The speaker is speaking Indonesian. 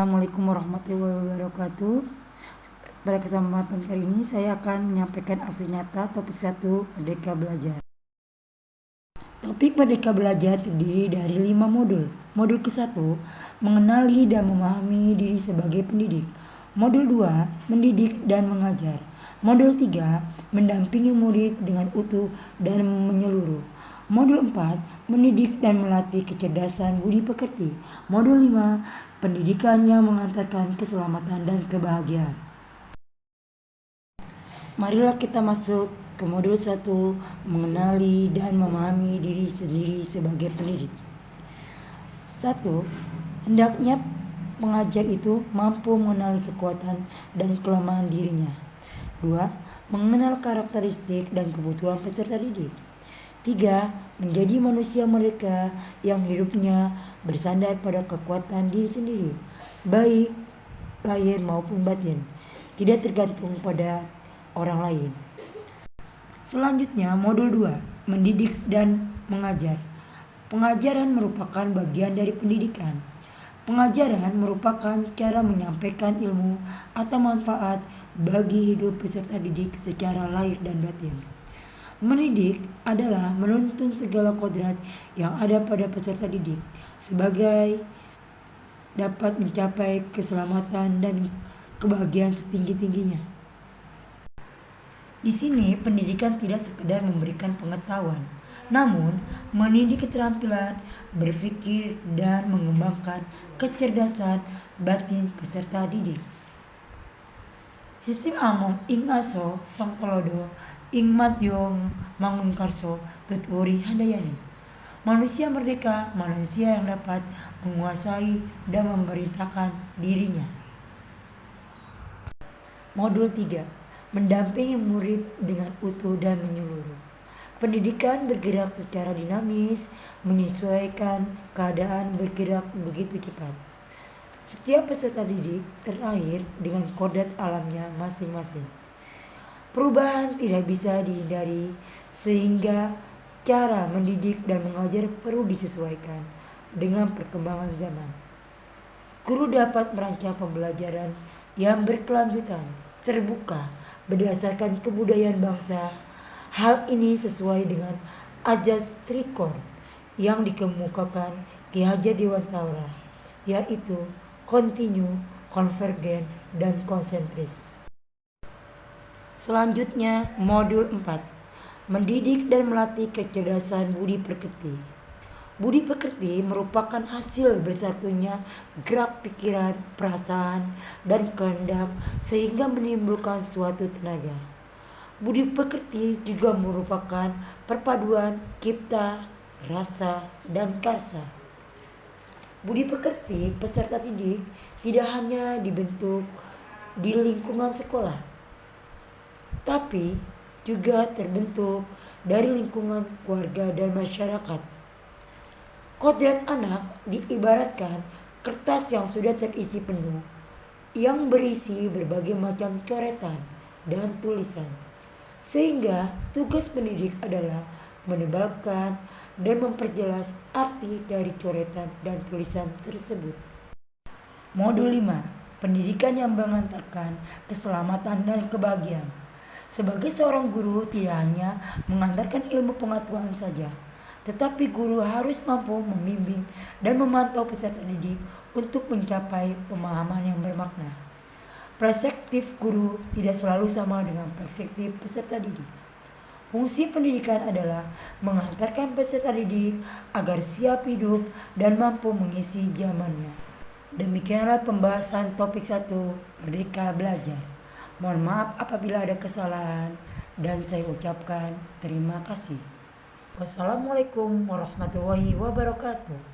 Assalamualaikum warahmatullahi wabarakatuh. Pada kesempatan kali ini saya akan menyampaikan aksi nyata topik 1 Merdeka Belajar. Topik Merdeka Belajar terdiri dari 5 modul. Modul ke-1, mengenali dan memahami diri sebagai pendidik. Modul 2, mendidik dan mengajar. Modul 3, mendampingi murid dengan utuh dan menyeluruh. Modul 4, mendidik dan melatih kecerdasan budi pekerti. Modul 5, pendidikan yang mengantarkan keselamatan dan kebahagiaan. Marilah kita masuk ke modul 1, mengenali dan memahami diri sendiri sebagai pendidik. 1. Hendaknya pengajar itu mampu mengenali kekuatan dan kelemahan dirinya. 2. Mengenal karakteristik dan kebutuhan peserta didik. 3. Menjadi manusia merdeka yang hidupnya bersandar pada kekuatan diri sendiri, baik lahir maupun batin, tidak tergantung pada orang lain. Selanjutnya, modul 2, mendidik dan mengajar. Pengajaran merupakan bagian dari pendidikan. Pengajaran merupakan cara menyampaikan ilmu atau manfaat bagi hidup peserta didik secara lahir dan batin. Mendidik adalah menuntun segala kodrat yang ada pada peserta didik sebagai dapat mencapai keselamatan dan kebahagiaan setinggi-tingginya. Di sini pendidikan tidak sekedar memberikan pengetahuan, namun mendidik keterampilan berpikir dan mengembangkan kecerdasan batin peserta didik. Sistem among ing aso sang pelodo ing matyong mangunkarso tuturi handayani. Manusia merdeka, manusia yang dapat menguasai dan memerintahkan dirinya. Modul 3, mendampingi murid dengan utuh dan menyeluruh. Pendidikan bergerak secara dinamis, menyesuaikan keadaan bergerak begitu cepat. Setiap peserta didik terlahir dengan kodrat alamnya masing-masing. Perubahan tidak bisa dihindari, sehingga cara mendidik dan mengajar perlu disesuaikan dengan perkembangan zaman. Guru dapat merancang pembelajaran yang berkelanjutan, terbuka, berdasarkan kebudayaan bangsa. Hal ini sesuai dengan ajas Trikor yang dikemukakan Ki Hajar Dewantara, yaitu kontinu, konvergen, dan konsentris. Selanjutnya, modul 4, mendidik dan melatih kecerdasan budi pekerti. Budi pekerti merupakan hasil bersatunya gerak pikiran, perasaan, dan kehendak sehingga menimbulkan suatu tenaga. Budi pekerti juga merupakan perpaduan cipta, rasa, dan karsa. Budi pekerti peserta didik tidak hanya dibentuk di lingkungan sekolah, tapi juga terbentuk dari lingkungan keluarga dan masyarakat. Kodrat anak diibaratkan kertas yang sudah terisi penuh, yang berisi berbagai macam coretan dan tulisan, sehingga tugas pendidik adalah menebalkan dan memperjelas arti dari coretan dan tulisan tersebut. Modul 5, pendidikan yang mengantarkan keselamatan dan kebahagiaan. Sebagai seorang guru tidak hanya mengantarkan ilmu pengetahuan saja, tetapi guru harus mampu membimbing dan memantau peserta didik untuk mencapai pemahaman yang bermakna. Perspektif guru tidak selalu sama dengan perspektif peserta didik. Fungsi pendidikan adalah mengantarkan peserta didik agar siap hidup dan mampu mengisi zamannya. Demikianlah pembahasan topik 1 Merdeka Belajar. Mohon maaf apabila ada kesalahan dan saya ucapkan terima kasih. Wassalamualaikum warahmatullahi wabarakatuh.